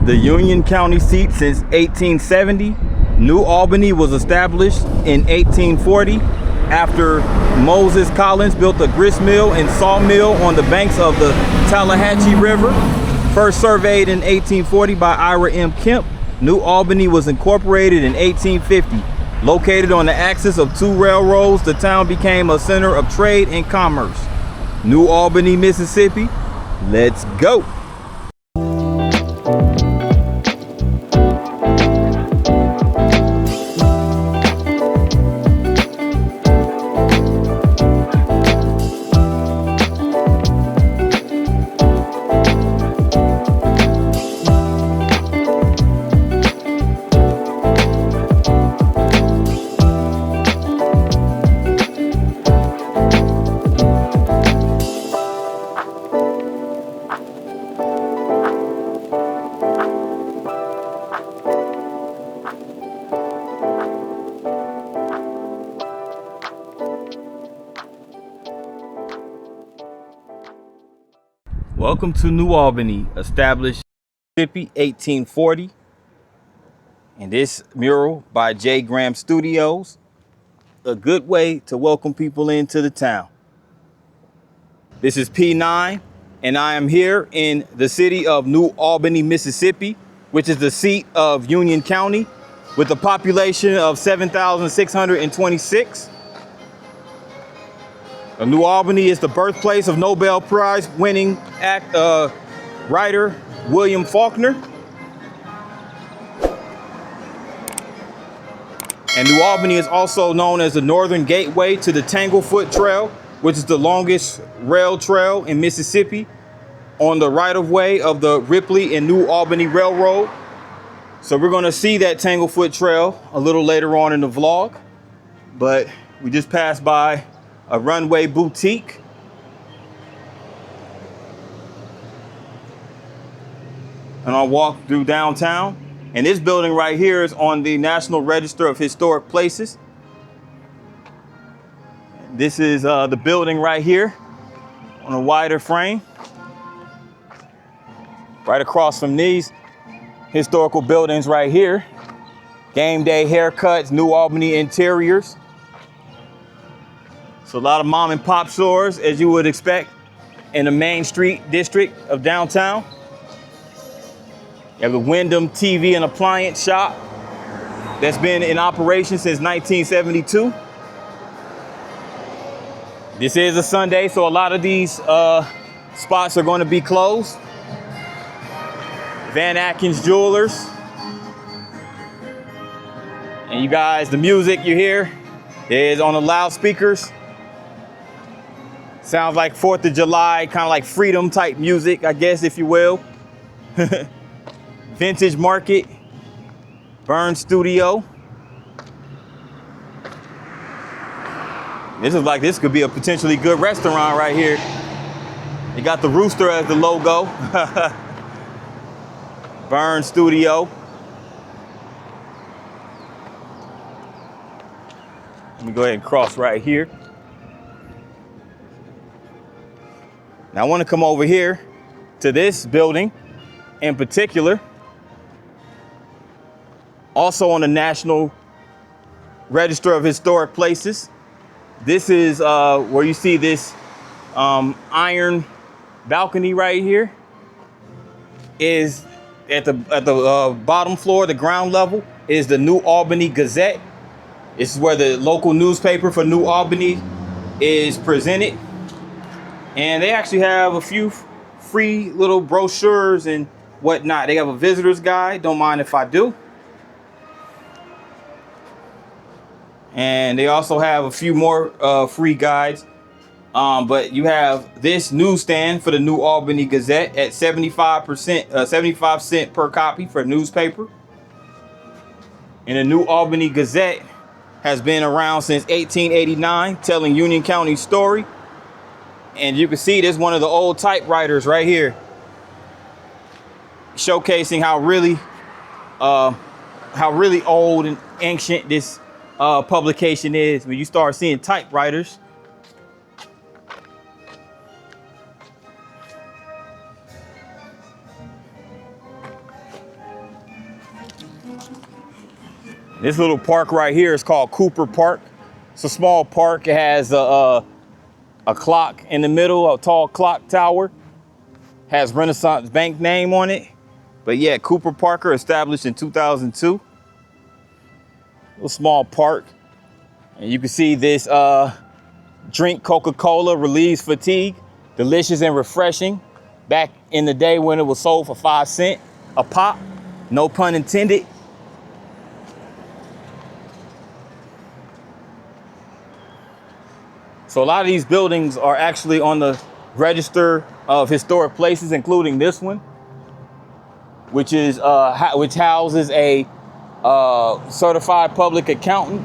The Union County seat since 1870, New Albany was established in 1840 after Moses Collins built a grist mill and sawmill on the banks of the Tallahatchie River. First surveyed in 1840 by Ira M. Kemp, New Albany was incorporated in 1850. Located on the axis of two railroads, the town became a center of trade and commerce. New Albany, Mississippi. Let's go. Welcome to New Albany, established Mississippi, 1840. And this mural by J. Graham Studios, a good way to welcome people into the town. This is P9, and I am here in the city of New Albany, Mississippi, which is the seat of Union County, with a population of 7,626. New Albany is the birthplace of Nobel Prize winning writer William Faulkner. And New Albany is also known as the northern gateway to the Tanglefoot Trail, which is the longest rail trail in Mississippi on the right-of-way of the Ripley and New Albany Railroad. So we're going to see that Tanglefoot Trail a little later on in the vlog. But we just passed by a runway boutique. And I'll walk through downtown. And this building right here is on the National Register of Historic Places. This is the building right here on a wider frame. Right across from these historical buildings right here. Game Day Haircuts, New Albany Interiors. So a lot of mom and pop stores, as you would expect, in the Main Street district of downtown. You have the Wyndham TV and Appliance Shop that's been in operation since 1972. This is a Sunday, so a lot of these spots are going to be closed. Van Atkins Jewelers. And you guys, the music you hear is on the loudspeakers. Sounds like 4th of July, kind of like freedom type music, I guess, if you will. Vintage Market, Burn Studio. This could be a potentially good restaurant right here. You got the rooster as the logo. Burn Studio. Let me go ahead and cross right here. Now I want to come over here to this building in particular. Also on the National Register of Historic Places. This is where you see this iron balcony right here. Is at the bottom floor, the ground level, is the New Albany Gazette. This is where the local newspaper for New Albany is presented. And they actually have a few free little brochures and whatnot. They have a visitor's guide. Don't mind if I do. And they also have a few more free guides. But you have this newsstand for the New Albany Gazette at 75 cents per copy for newspaper. And the New Albany Gazette has been around since 1889, telling Union County's story. And you can see this one of the old typewriters right here, showcasing how really old and ancient this publication is. When you start seeing typewriters, This little park right here is called Cooper Park. It's a small park. It has a clock in the middle, a tall clock tower. Has Renaissance Bank name on it. But yeah, Cooper Parker, established in 2002. A small park. And you can see this drink, Coca-Cola, relieves fatigue. Delicious and refreshing. Back in the day when it was sold for 5 cents a pop. No pun intended. So a lot of these buildings are actually on the Register of Historic Places, including this one, which is which houses a certified public accountant.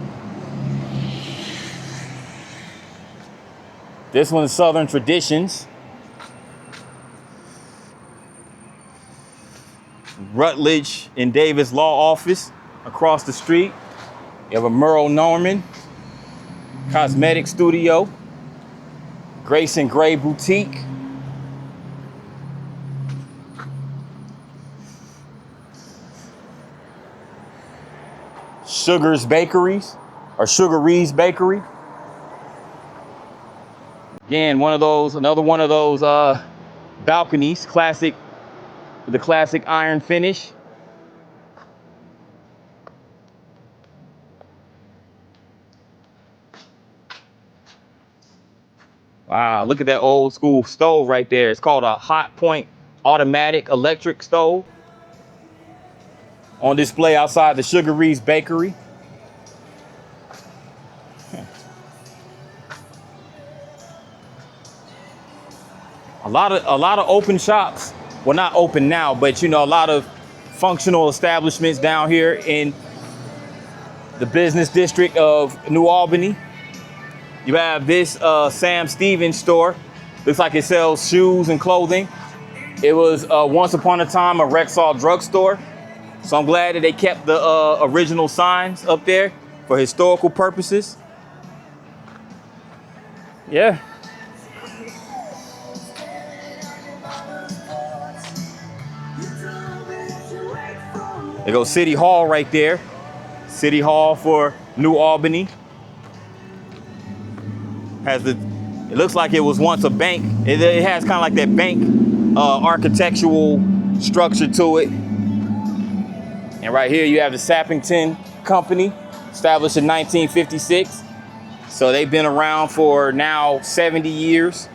This one is Southern Traditions. Rutledge and Davis Law Office across the street. You have a Merle Norman Cosmetic Studio. Grace and Gray Boutique. Sugar's Bakeries, or Sugaree's Bakery. Again, another one of those balconies, classic, with the classic iron finish. Wow, look at that old school stove right there. It's called a Hot Point Automatic Electric Stove. On display outside the Sugaree's Bakery. A lot of open shops. Well, not open now, but you know, a lot of functional establishments down here in the business district of New Albany. You have this Sam Stevens store. Looks like it sells shoes and clothing. It was once upon a time a Rexall drugstore. So I'm glad that they kept the original signs up there for historical purposes. Yeah. There goes City Hall right there. City Hall for New Albany. It looks like it was once a bank. It has kind of like that bank architectural structure to it. And right here you have the Sappington Company, established in 1956. So they've been around for now 70 years.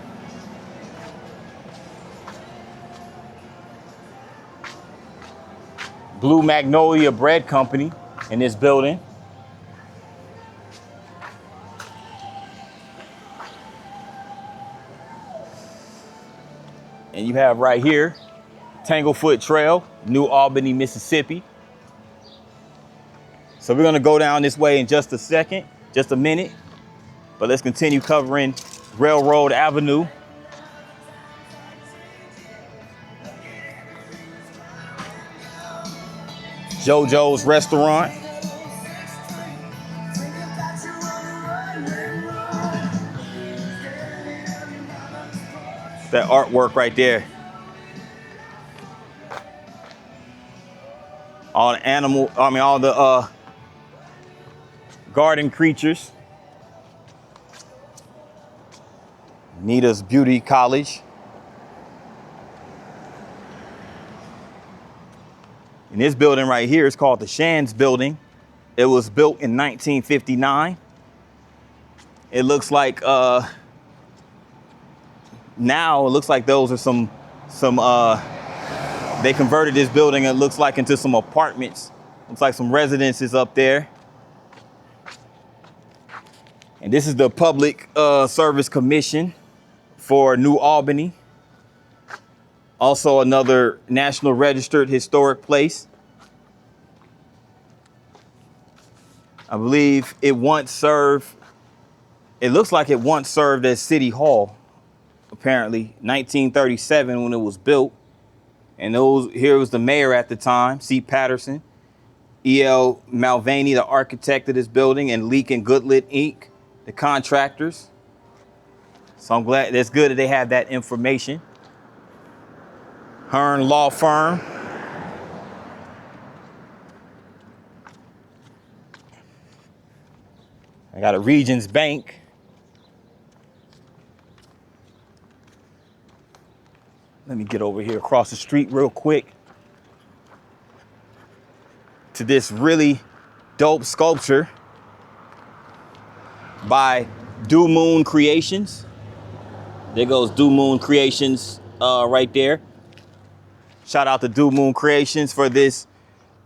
Blue Magnolia Bread Company in this building. And you have right here, Tanglefoot Trail, New Albany, Mississippi. So we're gonna go down this way in just a second, just a minute. But let's continue covering Railroad Avenue. JoJo's Restaurant. That artwork right there. All the garden creatures. Nita's Beauty College. And this building right here is called the Shands Building. It was built in 1959. It looks like now it looks like those are some they converted this building, it looks like, into some apartments. Looks like some residences up there. And this is the Public Service Commission for New Albany. Also another National Registered Historic Place. I believe it once served, it looks like it once served as City Hall, apparently, 1937 when it was built. And here was the mayor at the time, C. Patterson. E.L. Mulvaney, the architect of this building, and Leak and Goodlet, Inc., the contractors. So I'm glad, that's good that they have that information. Hearn Law Firm. I got a Regions Bank. Let me get over here across the street real quick to this really dope sculpture by Do Moon Creations. There goes Do Moon Creations right there. Shout out to Do Moon Creations for this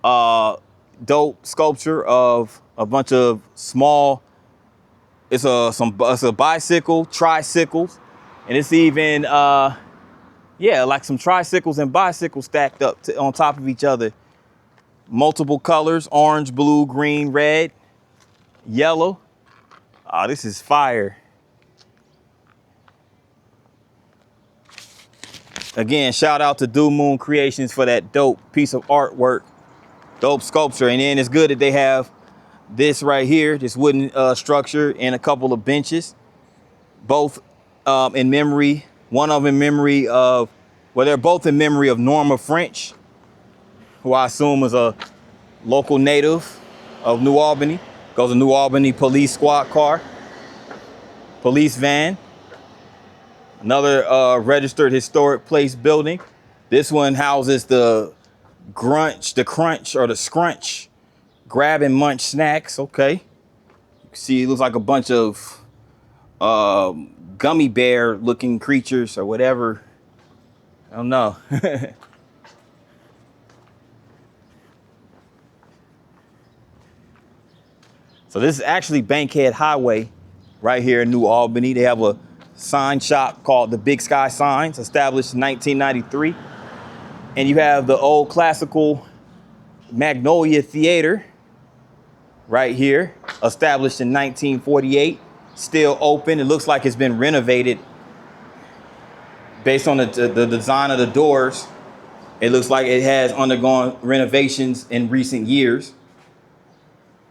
dope sculpture of a bunch of small, it's a bicycle, tricycles, and it's even yeah, like some tricycles and bicycles stacked up on top of each other. Multiple colors, orange, blue, green, red, yellow. Oh, this is fire. Again, shout out to Do Moon Creations for that dope piece of artwork, dope sculpture. And then it's good that they have this right here, this wooden structure, and a couple of benches, both in memory, one of them in memory of, well, they're both in memory of Norma French, who I assume is a local native of New Albany. Goes a New Albany police squad car, police van. Another registered historic place building. This one houses the crunch or the scrunch, grab and munch snacks. Okay. You can see it looks like a bunch of gummy bear looking creatures or whatever. I don't know. So this is actually Bankhead Highway right here in New Albany. They have a sign shop called the Big Sky Signs, established in 1993. And you have the old classical Magnolia Theater right here, established in 1948, still open. It looks like it's been renovated based on the design of the doors. It looks like it has undergone renovations in recent years.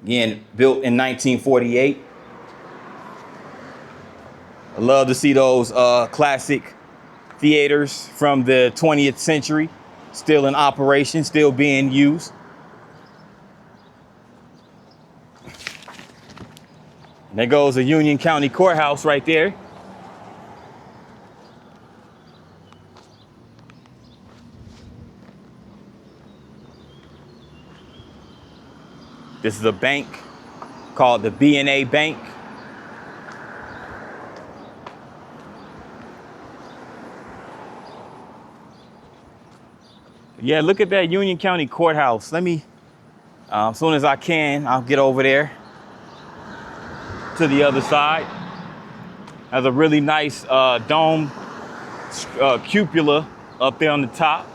Again, built in 1948. I love to see those classic theaters from the 20th century still in operation, still being used. And there goes the Union County Courthouse right there. This is a bank called the B&A Bank. Yeah, look at that Union County Courthouse. Let me, as soon as I can, I'll get over there to the other side. Has a really nice dome cupola up there on the top.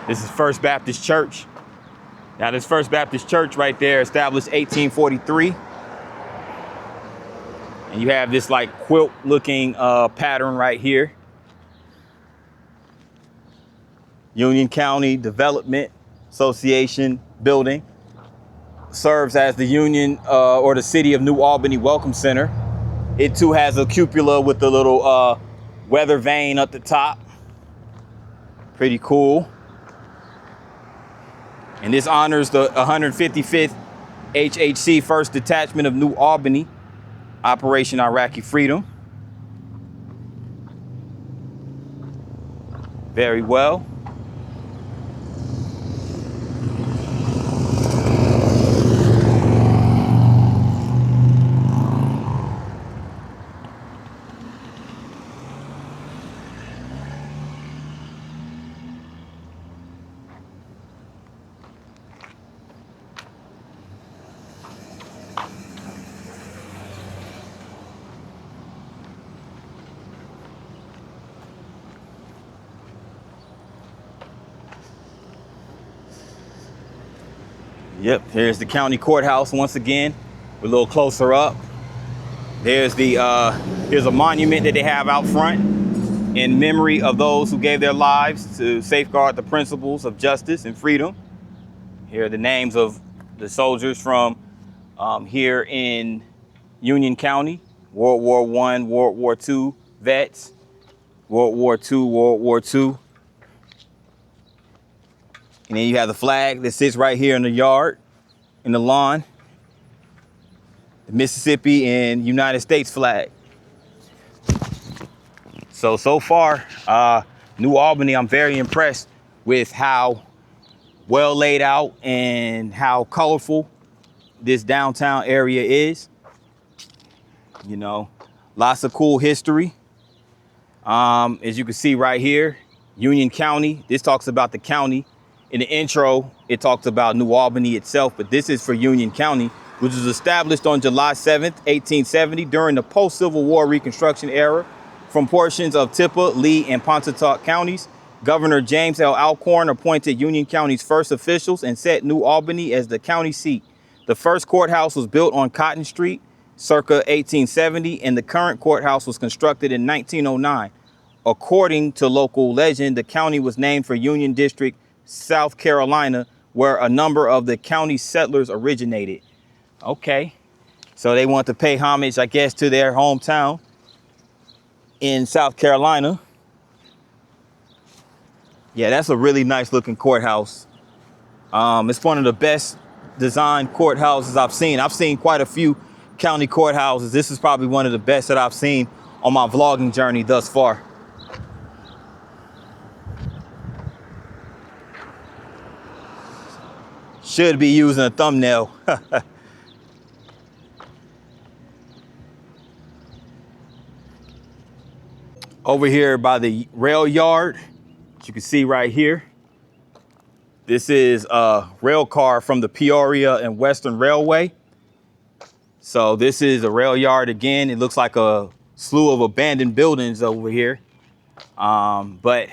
This is First Baptist Church. Now this First Baptist Church right there, established 1843. And you have this like quilt looking pattern right here. Union County Development Association building. Serves as the Union or the City of New Albany Welcome Center. It too has a cupola with the little weather vane at the top. Pretty cool. And this honors the 155th HHC 1st Detachment of New Albany, Operation Iraqi Freedom. Very well. Yep, here's the county courthouse once again. We're a little closer up. There's the here's a monument that they have out front in memory of those who gave their lives to safeguard the principles of justice and freedom. Here are the names of the soldiers from here in Union County, World War I, World War II vets, World War II, World War II. And then you have the flag that sits right here in the yard, in the lawn. The Mississippi and United States flag. So far, New Albany, I'm very impressed with how well laid out and how colorful this downtown area is. You know, lots of cool history. As you can see right here, Union County. This talks about the county. In the intro, it talks about New Albany itself, but this is for Union County, which was established on July 7th, 1870 during the post-Civil War Reconstruction era from portions of Tippah, Lee, and Pontotoc counties. Governor James L. Alcorn appointed Union County's first officials and set New Albany as the county seat. The first courthouse was built on Cotton Street circa 1870, and the current courthouse was constructed in 1909. According to local legend, the county was named for Union District, South Carolina, where a number of the county settlers originated. Okay, so they want to pay homage, I guess, to their hometown in South Carolina. Yeah, that's a really nice looking courthouse. It's one of the best designed courthouses I've seen. I've seen quite a few county courthouses. This is probably one of the best that I've seen on my vlogging journey thus far. Should be using a thumbnail. Over here by the rail yard, as you can see right here, this is a rail car from the Peoria and Western Railway. So this is a rail yard again. It looks like a slew of abandoned buildings over here. But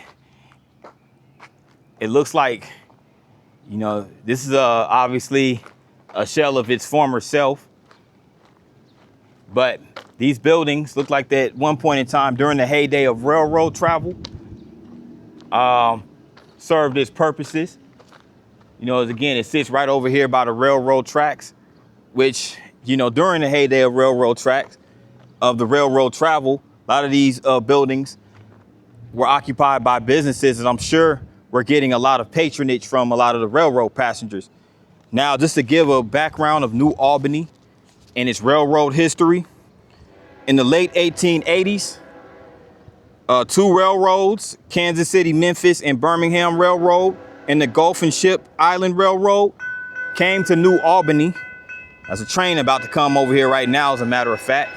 it looks like, you know, this is obviously a shell of its former self. But these buildings look like that at one point in time during the heyday of railroad travel served its purposes. You know, again, it sits right over here by the railroad tracks, which, you know, during the heyday of railroad tracks, of the railroad travel, a lot of these buildings were occupied by businesses, and I'm sure we're getting a lot of patronage from a lot of the railroad passengers. Now, just to give a background of New Albany and its railroad history, in the late 1880s, two railroads, Kansas City, Memphis, and Birmingham Railroad, and the Gulf and Ship Island Railroad, came to New Albany. There's a train about to come over here right now, as a matter of fact.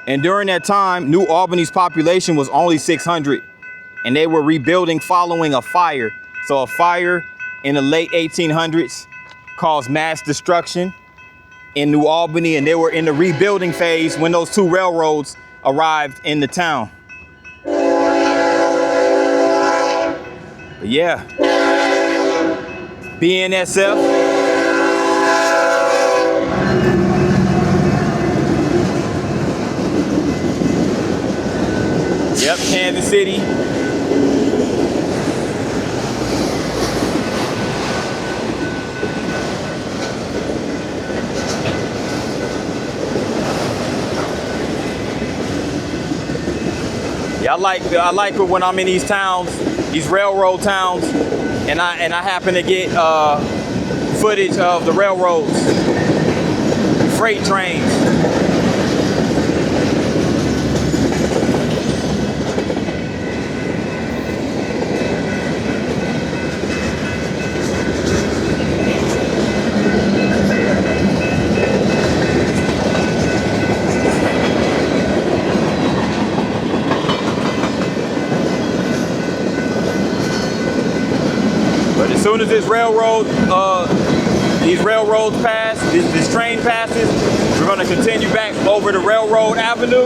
And during that time, New Albany's population was only 600, and they were rebuilding following a fire. So a fire in the late 1800s caused mass destruction in New Albany, and they were in the rebuilding phase when those two railroads arrived in the town. But yeah, BNSF. Yep, Kansas City. Yeah, I like it when I'm in these towns, these railroad towns, and I happen to get footage of the railroads, freight trains. As soon as these railroads pass, this train passes, we're going to continue back over to Railroad Avenue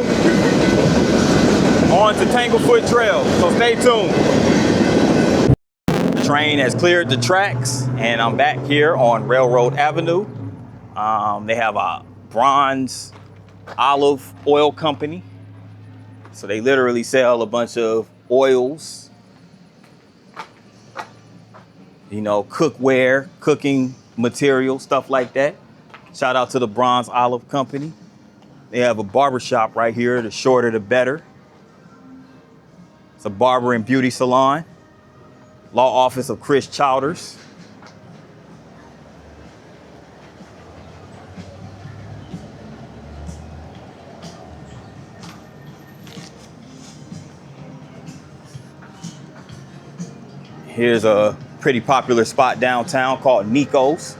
on to Tanglefoot Trail. So stay tuned. The train has cleared the tracks, and I'm back here on Railroad Avenue. They have a bronze olive oil company. So they literally sell a bunch of oils, you know, cookware, cooking material, stuff like that. Shout out to the Bronze Olive Company. They have a barber shop right here. The shorter, the better. It's a barber and beauty salon. Law office of Chris Childers. Here's a pretty popular spot downtown called Nico's.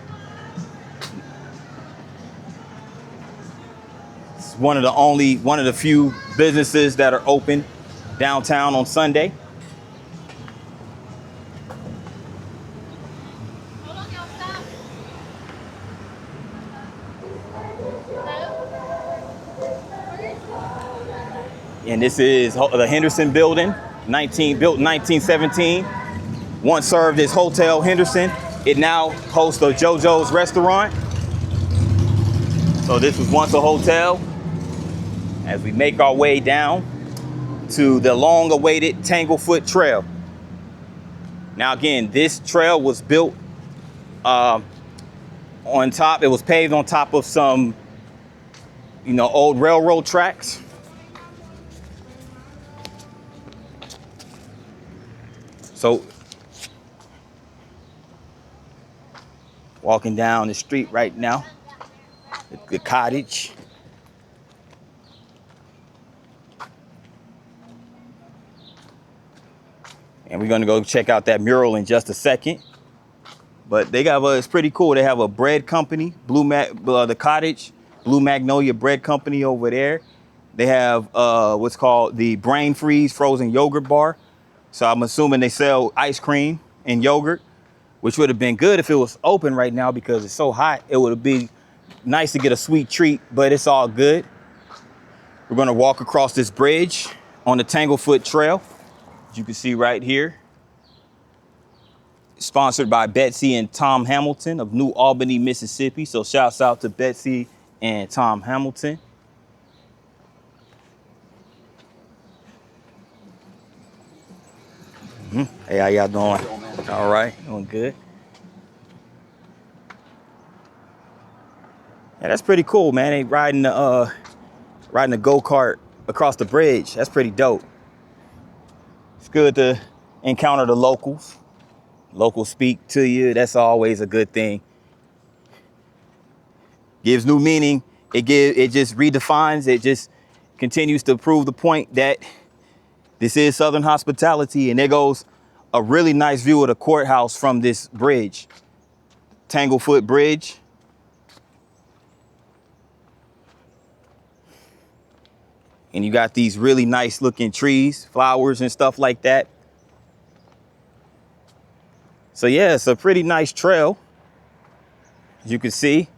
It's one of the few businesses that are open downtown on Sunday. And this is the Henderson building, built in 1917. Once served as Hotel Henderson. It now hosts a JoJo's restaurant. So this was once a hotel. As we make our way down to the long-awaited Tanglefoot Trail. Now again, this trail was built on top. It was paved on top of some, old railroad tracks. So walking down the street right now, the cottage. And we're gonna go check out that mural in just a second. But they got, it's pretty cool. They have a bread company, the cottage, Blue Magnolia Bread Company over there. They have what's called the Brain Freeze frozen yogurt bar. So I'm assuming they sell ice cream and yogurt, which would have been good if it was open right now because it's so hot. It would be nice to get a sweet treat, but it's all good. We're gonna walk across this bridge on the Tanglefoot Trail, as you can see right here. Sponsored by Betsy and Tom Hamilton of New Albany, Mississippi. So shouts out to Betsy and Tom Hamilton. Hey, how y'all doing? All right, doing good. Yeah, that's pretty cool, man. They riding the go-kart across the bridge. That's pretty dope. It's good to encounter the locals. Locals speak to you. That's always a good thing. Gives new meaning. It just redefines. It just continues to prove the point that this is Southern hospitality. And there goes a really nice view of the courthouse from this bridge, Tanglefoot Bridge. And you got these really nice looking trees, flowers and stuff like that. So yeah, it's a pretty nice trail, as you can see.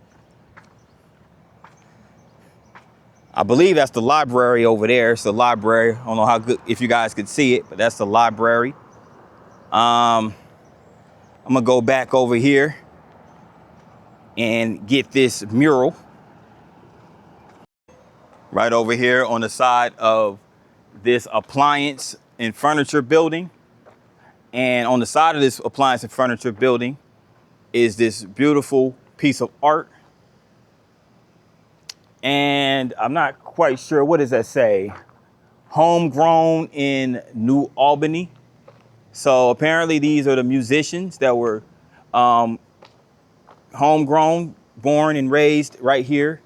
I believe that's the library over there. It's the library. I don't know how good, if you guys could see it, but that's the library. I'm gonna go back over here and get this mural. Right over here on the side of this appliance and furniture building. And on the side of this appliance and furniture building is this beautiful piece of art. And I'm not quite sure, what does that say? Homegrown in New Albany. So apparently these are the musicians that were homegrown, born and raised right here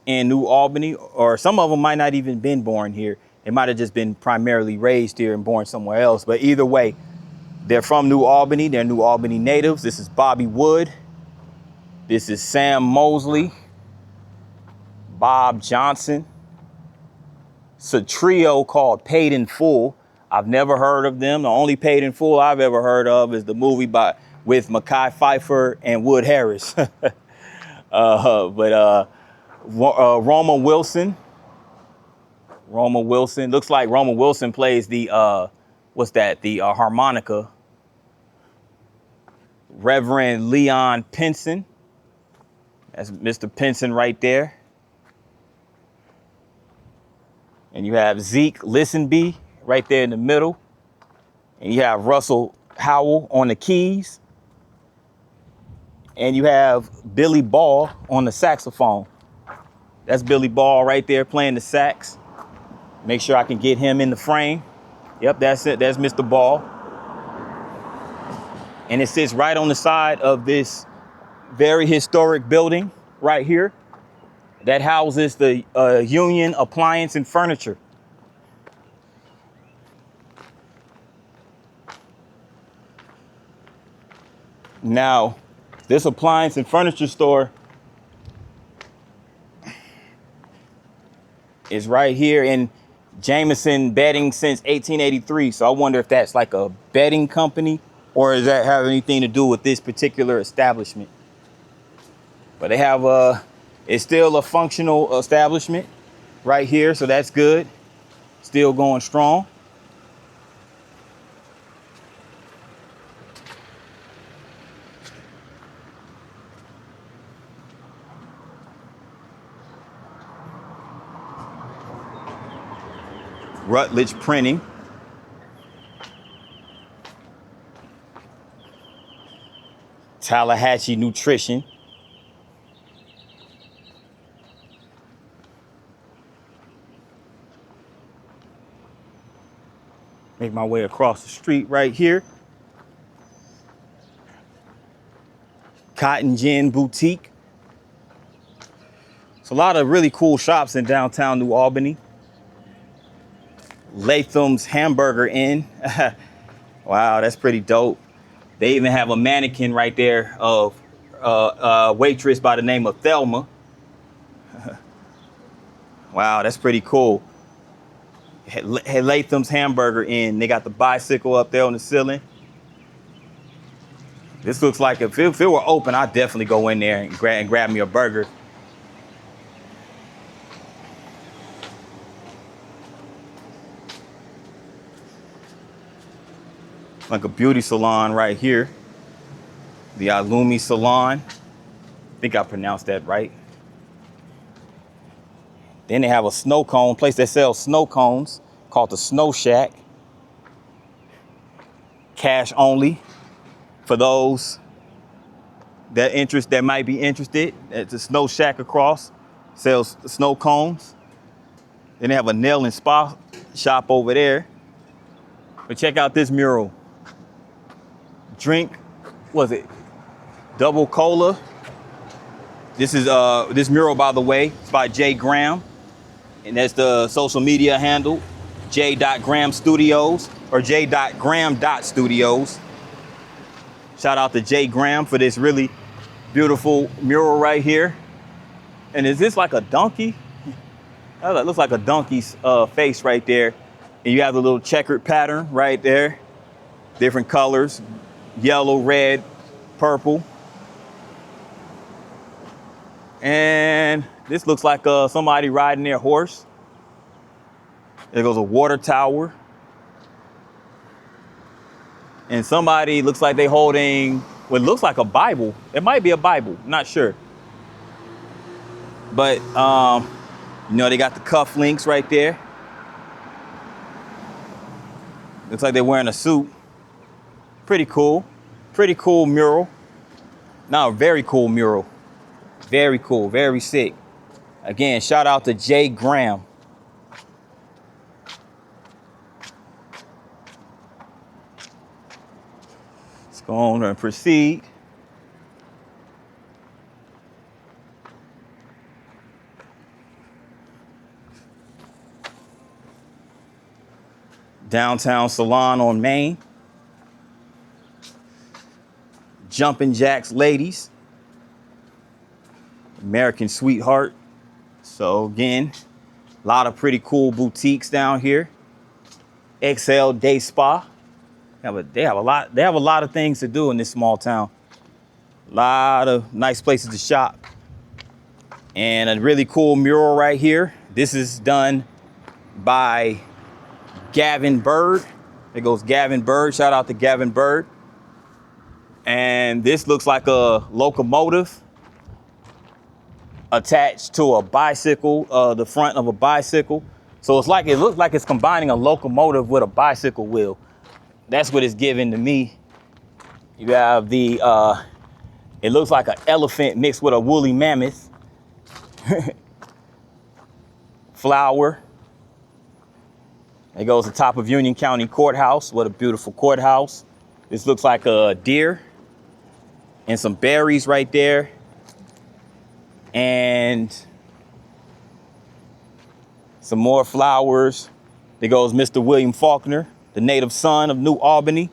in New Albany, or some of them might not even been born here. They might have just been primarily raised here and born somewhere else. But either way, they're from New Albany. They're New Albany natives. This is Bobby Wood. This is Sam Mosley. Bob Johnson. It's a trio called Paid in Full. I've never heard of them. The only Paid in Full I've ever heard of is the movie with Mekhi Phifer and Wood Harris. Roma Wilson. Roma Wilson. Looks like Roma Wilson plays the, the harmonica. Reverend Leon Pinson. That's Mr. Pinson right there. And you have Zeke Listenby right there in the middle. And you have Russell Howell on the keys. And you have Billy Ball on the saxophone. That's Billy Ball right there playing the sax. Make sure I can get him in the frame. Yep, that's it. That's Mr. Ball. And it sits right on the side of this very historic building right here that houses the Union Appliance and Furniture. Now, this appliance and furniture store is right here in Jameson Bedding since 1883. So I wonder if that's like a bedding company, or does that have anything to do with this particular establishment? But they have it's still a functional establishment right here. So that's good. Still going strong. Rutledge Printing. Tallahatchie Nutrition. Make my way across the street right here. Cotton Gin Boutique. It's a lot of really cool shops in downtown New Albany. Latham's Hamburger Inn. Wow, that's pretty dope. They even have a mannequin right there of a waitress by the name of Thelma. Wow, that's pretty cool. Latham's Hamburger Inn. They got the bicycle up there on the ceiling. This looks like if it were open, I'd definitely go in there and grab me a burger. Like a beauty salon right here. The Albany Salon. I think I pronounced that right. Then they have a snow cone place that sells snow cones called the Snow Shack. Cash only for those that might be interested. It's a Snow Shack across. Sells snow cones. Then they have a nail and spa shop over there. But check out this mural. Drink, was it double cola? This is this mural, by the way, it's by Jay Graham, and that's the social media handle, j.graham studios or j.graham.studios. Shout out to Jay Graham for this really beautiful mural right here. And is this like a donkey? That looks like a donkey's face right there. And you have the little checkered pattern right there, different colors. Yellow, red, purple. And this looks like somebody riding their horse. There goes a water tower. And somebody looks like they holding what looks like a Bible. It might be a Bible, not sure. But, they got the cufflinks right there. Looks like they're wearing a suit. Pretty cool mural. No, very cool mural. Very cool, very sick. Again, shout out to Jay Graham. Let's go on and proceed. Downtown Salon on Main. Jumpin' Jacks Ladies. American Sweetheart. So again, a lot of pretty cool boutiques down here. XL Day Spa. They have a lot of things to do in this small town. A lot of nice places to shop. And a really cool mural right here. This is done by Gavin Bird. There goes Gavin Bird. Shout out to Gavin Bird. And this looks like a locomotive attached to a bicycle, the front of a bicycle. So it looks like it's combining a locomotive with a bicycle wheel. That's what it's giving to me. You have it looks like an elephant mixed with a woolly mammoth. Flower. It goes to top of Union County Courthouse. What a beautiful courthouse. This looks like a deer and some berries right there. And some more flowers. There goes Mr. William Faulkner, the native son of New Albany.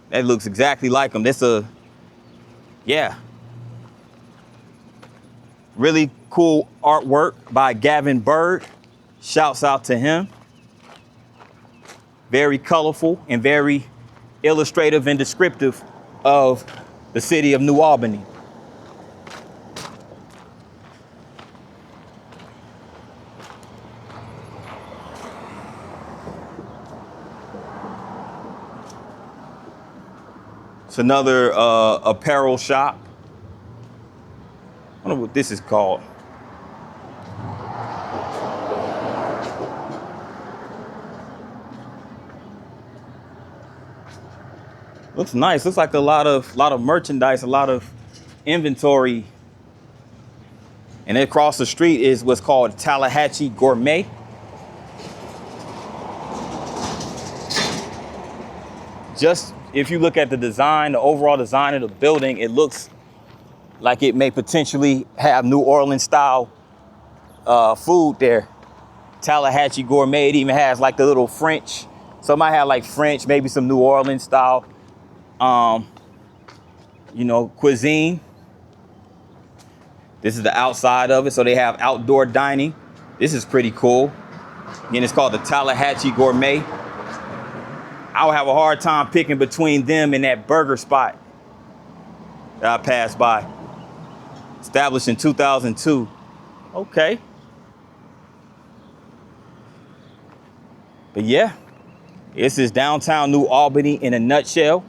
That looks exactly like him. That's yeah. Really cool artwork by Gavin Bird. Shouts out to him. Very colorful and very illustrative and descriptive of the city of New Albany. It's another apparel shop. I wonder what this is called. Looks nice. Looks like a lot of merchandise, a lot of inventory. And across the street is what's called Tallahatchie Gourmet. Just if you look at the design, the overall design of the building, it looks like it may potentially have New Orleans style food there. Tallahatchie Gourmet. It even has like the little French. So it might have like French, maybe some New Orleans style, cuisine. This is the outside of it. So they have outdoor dining. This is pretty cool. Again, it's called the Tallahatchie Gourmet. I would have a hard time picking between them and that burger spot that I passed by. Established in 2002. Okay. But yeah, this is downtown New Albany in a nutshell.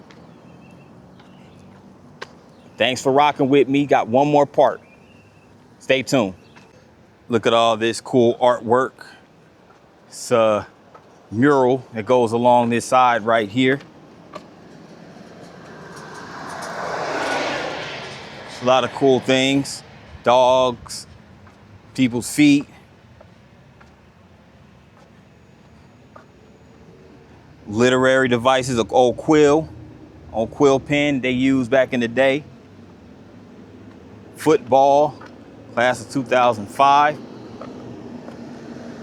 Thanks for rocking with me. Got one more part. Stay tuned. Look at all this cool artwork. It's a mural that goes along this side right here. A lot of cool things. Dogs, people's feet. Literary devices, an old quill pen they used back in the day. Football, class of 2005.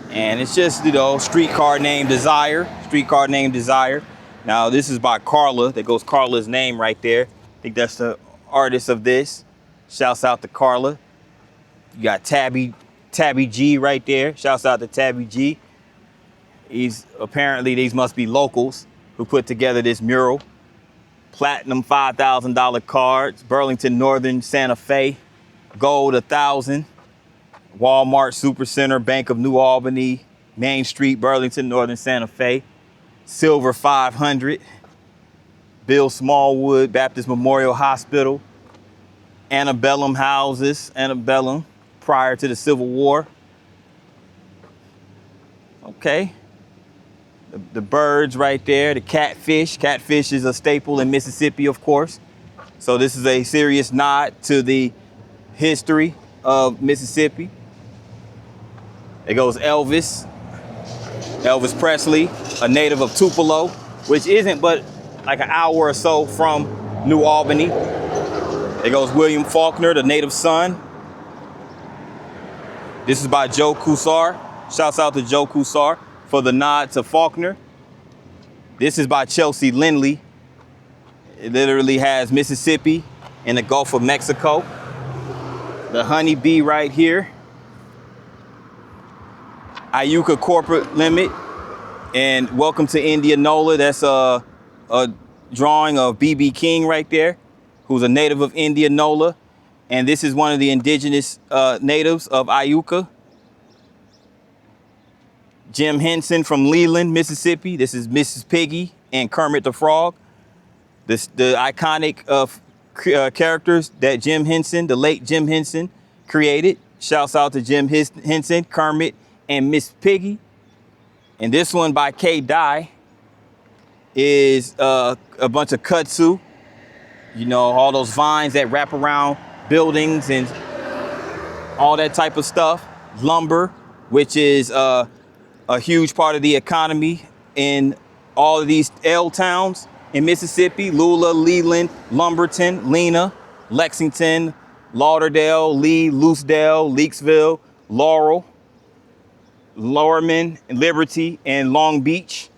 And it's just, streetcar named Desire. Now, this is by Carla. There goes Carla's name right there. I think that's the artist of this. Shouts out to Carla. You got Tabby G right there. Shouts out to Tabby G. Apparently these must be locals who put together this mural. Platinum $5,000 cards. Burlington Northern Santa Fe. Gold 1,000. Walmart Supercenter, Bank of New Albany, Main Street, Burlington, Northern Santa Fe. Silver 500, Bill Smallwood Baptist Memorial Hospital. Antebellum houses, prior to the Civil War. Okay. The birds right there, the catfish. Catfish is a staple in Mississippi, of course. So this is a serious nod to the history of Mississippi. There goes Elvis Presley, a native of Tupelo, which isn't but like an hour or so from New Albany. There goes William Faulkner, the native son. This is by Joe Cusar. Shouts out to Joe Cusar for the nod to Faulkner. This is by Chelsea Lindley. It literally has Mississippi and the Gulf of Mexico. The honeybee right here. Iuka Corporate Limit, and welcome to Indianola. That's a drawing of B.B. King right there, who's a native of Indianola. And this is one of the indigenous natives of Iuka. Jim Henson from Leland, Mississippi. This is Mrs. Piggy and Kermit the Frog. The iconic characters that Jim Henson, the late Jim Henson, created. Shouts out to Jim Henson, Kermit, and Miss Piggy. And this one by K. Dye is a bunch of kudzu. All those vines that wrap around buildings and all that type of stuff. Lumber, which is a huge part of the economy in all of these L towns. in Mississippi: Lula, Leland, Lumberton, Lena, Lexington, Lauderdale, Lee, Lucedale, Leakesville, Laurel, Lorman, Liberty, and Long Beach.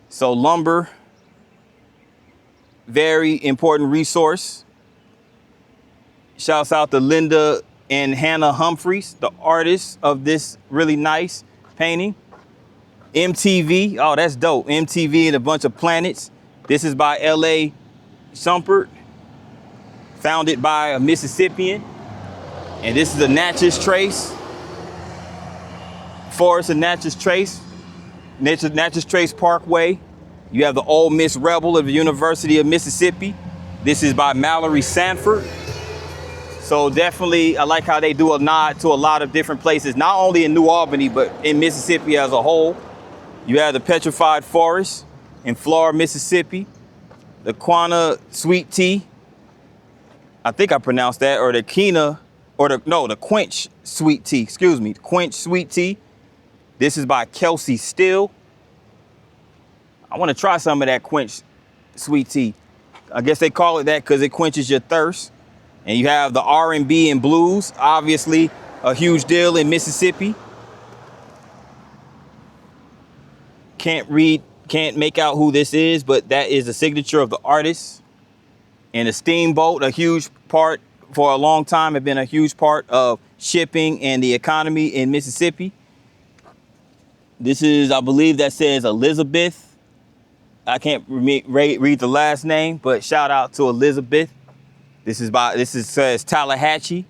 So lumber, very important resource. Shouts out to Linda and Hannah Humphreys, the artists of this really nice painting. MTV, oh, that's dope. MTV and a bunch of planets. This is by L.A. Shumpert, founded by a Mississippian. And this is a Natchez Trace. Forest of Natchez Trace. Natchez Trace Parkway. You have the Ole Miss Rebel of the University of Mississippi. This is by Mallory Sanford. So definitely, I like how they do a nod to a lot of different places, not only in New Albany, but in Mississippi as a whole. You have the Petrified Forest in Florida, Mississippi. The Quina Sweet Tea. I think I pronounced that, or the Quina, or the Quench Sweet Tea, excuse me, Quench Sweet Tea. This is by Kelsey Still. I want to try some of that Quench Sweet Tea. I guess they call it that because it quenches your thirst. And you have the R&B and blues, obviously a huge deal in Mississippi. Can't make out who this is, but that is the signature of the artist. And the steamboat, a huge part for a long time, have been a huge part of shipping and the economy in Mississippi. This is, I believe that says Elizabeth. I can't read the last name, but shout out to Elizabeth. This says Tallahatchie.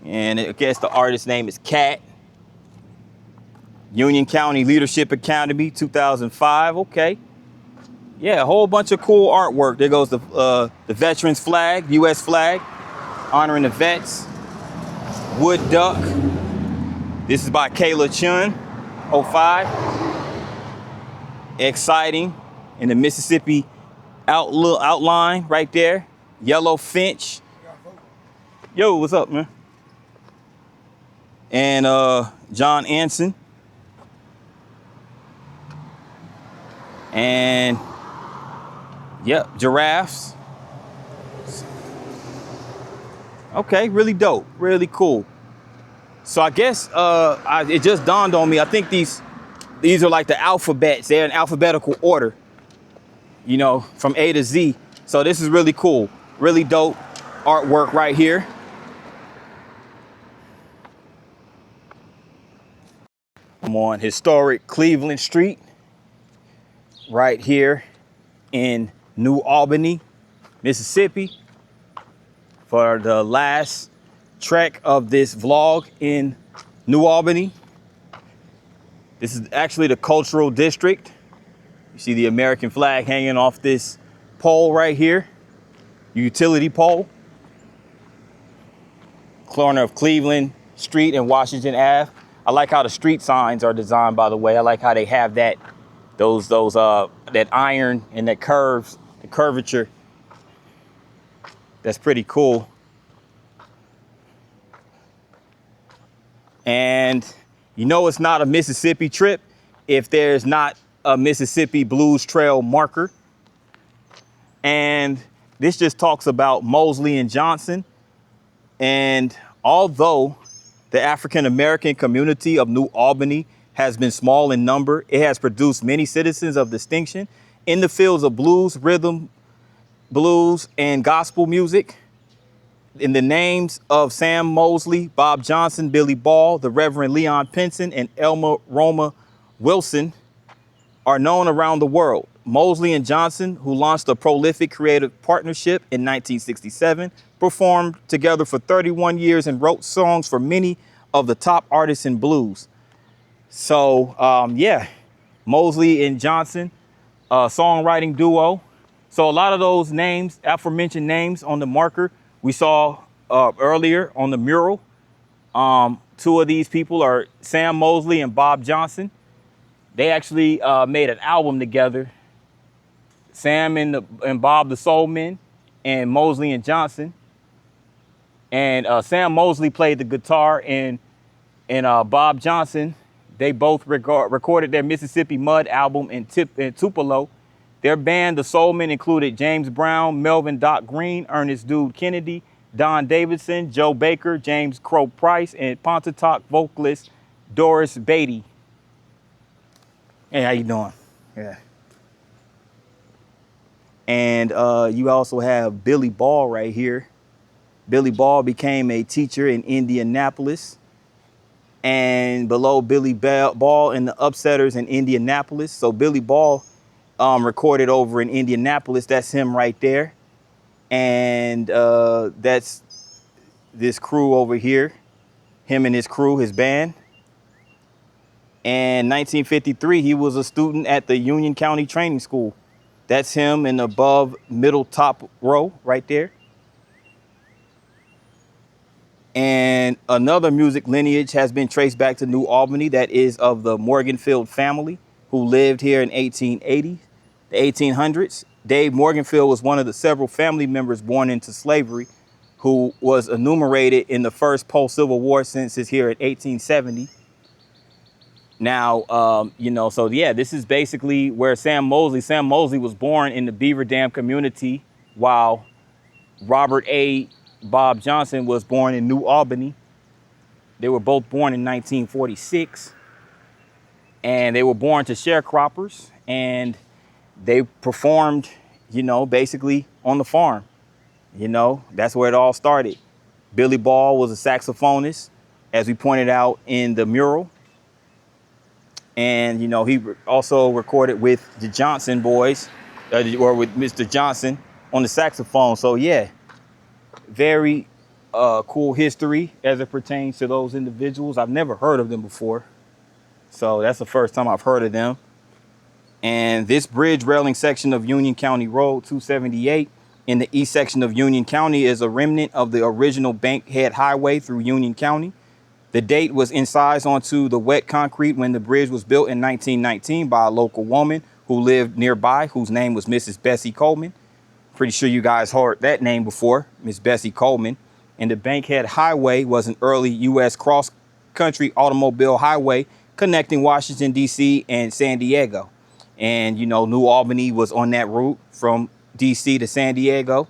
And I guess the artist's name is Cat. Union County Leadership Academy, 2005. Okay. Yeah, a whole bunch of cool artwork. There goes the veterans flag, U.S. flag, honoring the vets. Wood Duck. This is by Kayla Chun, 05. Exciting. In the Mississippi outline right there. Yellow Finch. Yo, what's up, man? And John Anson. And yep, giraffes. Okay, really dope, really cool. So I guess it just dawned on me. I think these are like the alphabets. They're in alphabetical order, you know, from A to Z. So this is really cool, really dope artwork right here. I'm on historic Cleveland Street, right here in New Albany, Mississippi, for the last trek of this vlog in New Albany. This is actually the cultural district. You see the American flag hanging off this pole right here, utility pole. Corner of Cleveland Street and Washington Ave. I like how the street signs are designed, by the way. I like how they have that, that iron and that curves, the curvature. That's pretty cool. And you know it's not a Mississippi trip if there's not a Mississippi Blues Trail marker. And this just talks about Mosley and Johnson. And although the African American community of New Albany has been small in number, it has produced many citizens of distinction in the fields of blues, rhythm, blues, and gospel music. In the names of Sam Mosley, Bob Johnson, Billy Ball, the Reverend Leon Pinson, and Elma Roma Wilson are known around the world. Mosley and Johnson, who launched a prolific creative partnership in 1967, performed together for 31 years and wrote songs for many of the top artists in blues. So, yeah, Mosley and Johnson, songwriting duo. So a lot of those names, aforementioned names on the marker, we saw earlier on the mural. Two of these people are Sam Mosley and Bob Johnson. They actually made an album together. Sam and Bob the Soul Men, and Mosley and Johnson. And Sam Mosley played the guitar, and Bob Johnson They both recorded their Mississippi Mud album in Tupelo. Their band, the Soulmen, included James Brown, Melvin Doc Green, Ernest Dude Kennedy, Don Davidson, Joe Baker, James Crow Price, and Pontotoc vocalist Doris Beatty. Hey, how you doing? Yeah. And you also have Billy Ball right here. Billy Ball became a teacher in Indianapolis. And below Billy Ball and the Upsetters in Indianapolis. So Billy Ball recorded over in Indianapolis. That's him right there. And that's this crew over here. Him and his crew, his band. And 1953, he was a student at the Union County Training School. That's him in the above middle top row right there. And another music lineage has been traced back to New Albany that is of the Morganfield family who lived here in 1880, the 1800s. Dave Morganfield was one of the several family members born into slavery who was enumerated in the first post-Civil War census here in 1870. Now, you know, so yeah, this is basically where Sam Mosley was born in the Beaver Dam community, while Robert A. Bob Johnson was born in New Albany. They were both born in 1946, and they were born to sharecroppers, and they performed, you know, basically on the farm. You know, that's where it all started. Billy Ball was a saxophonist, as we pointed out in the mural. And, you know, he also recorded with the Johnson boys, or with Mr. Johnson on the saxophone. So, yeah, very cool history as it pertains to those individuals. I've never heard of them before. So that's the first time I've heard of them. And this bridge railing section of Union County Road 278 in the east section of Union County is a remnant of the original Bankhead Highway through Union County. The date was incised onto the wet concrete when the bridge was built in 1919 by a local woman who lived nearby, whose name was Mrs. Bessie Coleman. Pretty sure you guys heard that name before, Miss Bessie Coleman. And the Bankhead Highway was an early U.S. cross-country automobile highway connecting Washington, D.C. and San Diego. And, you know, New Albany was on that route from D.C. to San Diego.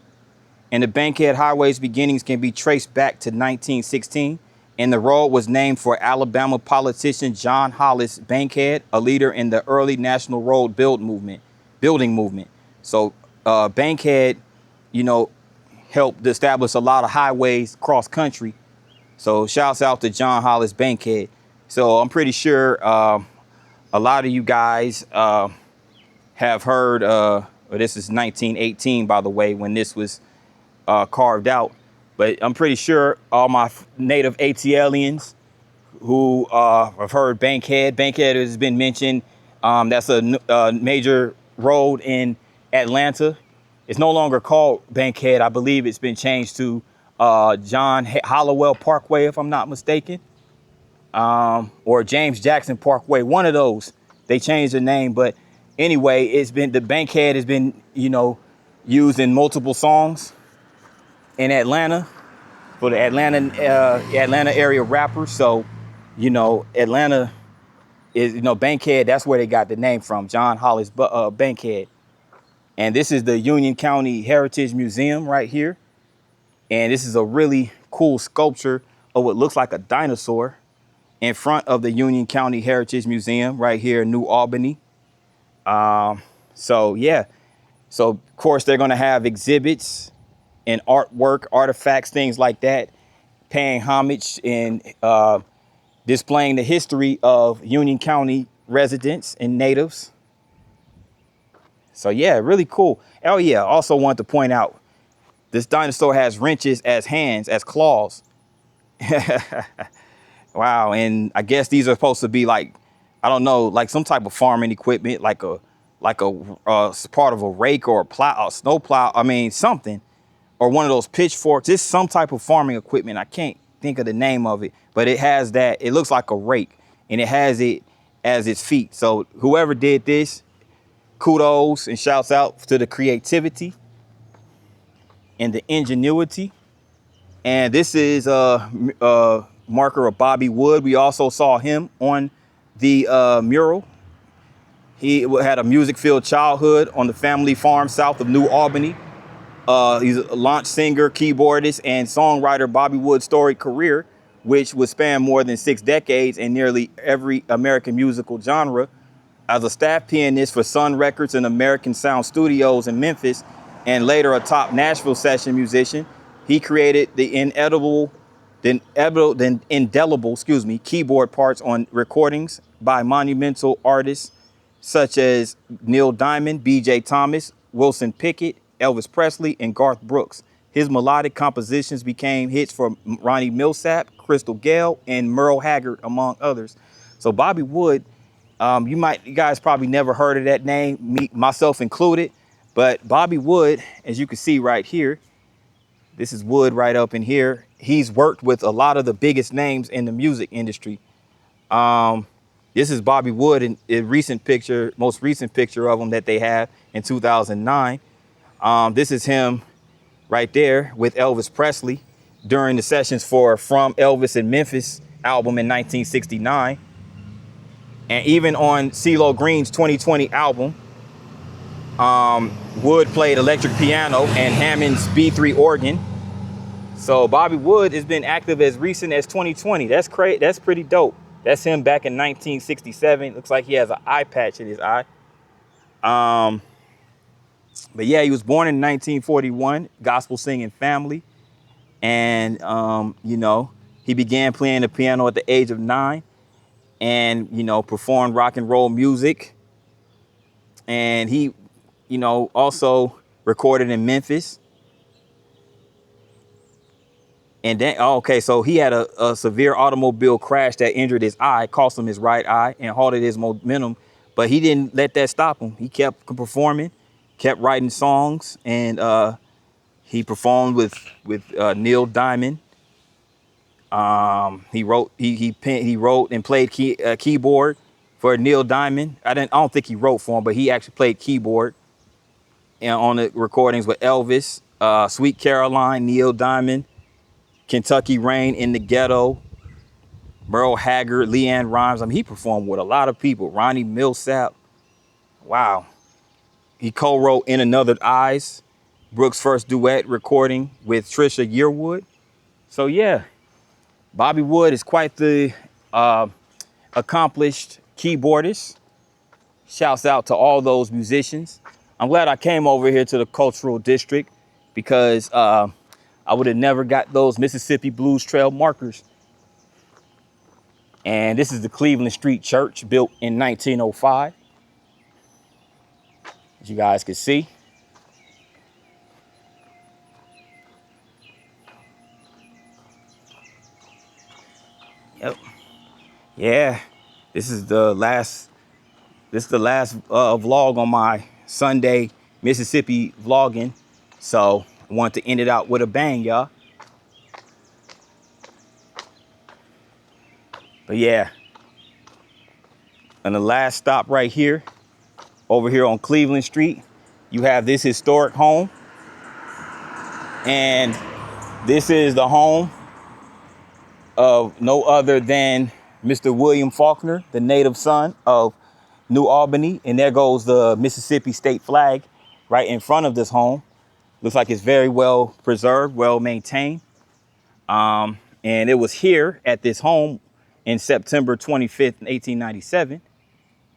And the Bankhead Highway's beginnings can be traced back to 1916. And the road was named for Alabama politician John Hollis Bankhead, a leader in the early national road building movement. So Bankhead, you know, helped establish a lot of highways cross country. So shouts out to John Hollis Bankhead. So I'm pretty sure a lot of you guys have heard, this is 1918, by the way, when this was carved out. But I'm pretty sure all my native ATLians who have heard Bankhead. Bankhead has been mentioned. That's a major road in Atlanta. It's no longer called Bankhead. I believe it's been changed to John Hollowell Parkway, if I'm not mistaken, or James Jackson Parkway. One of those. They changed the name, but anyway, the Bankhead has been, you know, used in multiple songs in Atlanta for the Atlanta area rappers. So, you know, Atlanta is, you know, Bankhead, that's where they got the name from, John Hollis Bankhead. And this is the Union County Heritage Museum right here. And this is a really cool sculpture of what looks like a dinosaur in front of the Union County Heritage Museum right here in New Albany. So, yeah. So, of course, they're going to have exhibits and artwork, artifacts, things like that, paying homage and displaying the history of Union County residents and natives. So yeah, really cool. Oh yeah, also wanted to point out, this dinosaur has wrenches as hands, as claws. Wow, and I guess these are supposed to be like, I don't know, like some type of farming equipment, like a part of a rake or a plow, a snow plow. I mean, something. Or one of those pitchforks. It's some type of farming equipment. I can't think of the name of it, but it has that. It looks like a rake, and it has it as its feet. So whoever did this, kudos and shouts out to the creativity and the ingenuity. And this is a marker of Bobby Wood. We also saw him on the mural. He had a music-filled childhood on the family farm south of New Albany. He's a launch singer, keyboardist, and songwriter. Bobby Wood's storied career, which would span more than 6 decades in nearly every American musical genre. As a staff pianist for Sun Records and American Sound Studios in Memphis, and later a top Nashville session musician, he created the indelible, keyboard parts on recordings by monumental artists such as Neil Diamond, B.J. Thomas, Wilson Pickett, Elvis Presley, and Garth Brooks. His melodic compositions became hits for Ronnie Milsap, Crystal Gayle, and Merle Haggard, among others. So Bobby Wood, you guys probably never heard of that name, myself included, but Bobby Wood, as you can see right here, this is Wood right up in here. He's worked with a lot of the biggest names in the music industry. This is Bobby Wood in a most recent picture of him that they have in 2009. This is him right there with Elvis Presley during the sessions for From Elvis in Memphis album in 1969. And even on CeeLo Green's 2020 album, Wood played electric piano and Hammond's B3 organ. So Bobby Wood has been active as recent as 2020. That's crazy. That's pretty dope. That's him back in 1967. Looks like he has an eye patch in his eye. But yeah, he was born in 1941, gospel singing family. And, he began playing the piano at the age of 9 and, performed rock and roll music. And he, also recorded in Memphis. And then, so he had a severe automobile crash that injured his eye, cost him his right eye, and halted his momentum. But he didn't let that stop him. He kept performing, kept writing songs, and he performed with Neil Diamond. He wrote and played keyboard for Neil Diamond. I don't think he wrote for him, but he actually played keyboard on the recordings with Elvis, Sweet Caroline, Neil Diamond, Kentucky Rain, In the Ghetto, Merle Haggard, Leanne Rimes. I mean, he performed with a lot of people. Ronnie Milsap. Wow. He co-wrote In Another Eyes, Brooks' first duet recording with Trisha Yearwood. So yeah, Bobby Wood is quite the accomplished keyboardist. Shouts out to all those musicians. I'm glad I came over here to the Cultural District because I would have never got those Mississippi Blues Trail markers. And this is the Cleveland Street Church, built in 1905. As you guys can see. Yep. Yeah, this is the last vlog on my Sunday Mississippi vlogging. So I want to end it out with a bang, y'all. But yeah, and the last stop right here, over here on Cleveland Street, you have this historic home. And this is the home of no other than Mr. William Faulkner, the native son of New Albany. And there goes the Mississippi state flag right in front of this home. Looks like it's very well preserved, well maintained. And it was here at this home in September 25th, 1897,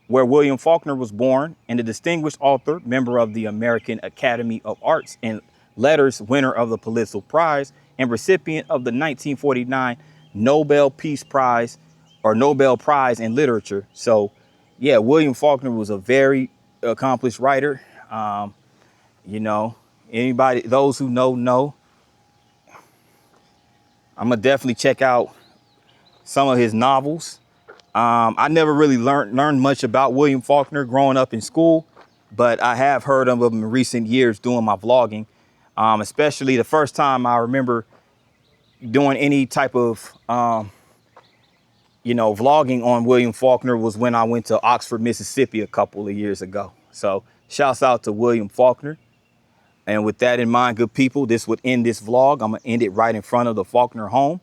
where William Faulkner was born, and the distinguished author, member of the American Academy of Arts and Letters, winner of the Pulitzer Prize, and recipient of the 1949 Nobel Peace Prize or Nobel Prize in Literature. So yeah, William Faulkner was a very accomplished writer. Those who know. I'm gonna definitely check out some of his novels. I never really learned much about William Faulkner growing up in school, but I have heard of him in recent years doing my vlogging. Especially the first time I remember doing any type of, vlogging on William Faulkner was when I went to Oxford, Mississippi a couple of years ago. So shouts out to William Faulkner. And with that in mind, good people, this would end this vlog. I'm gonna end it right in front of the Faulkner home,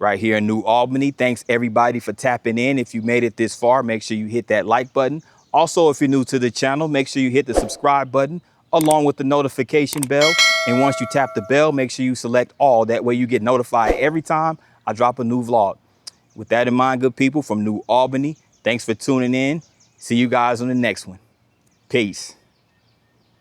right here in New Albany. Thanks everybody for tapping in. If you made it this far, make sure you hit that like button. Also, if you're new to the channel, make sure you hit the subscribe button along with the notification bell. And once you tap the bell, make sure you select all. That way you get notified every time I drop a new vlog. With that in mind, good people from New Albany, thanks for tuning in. See you guys on the next one. Peace.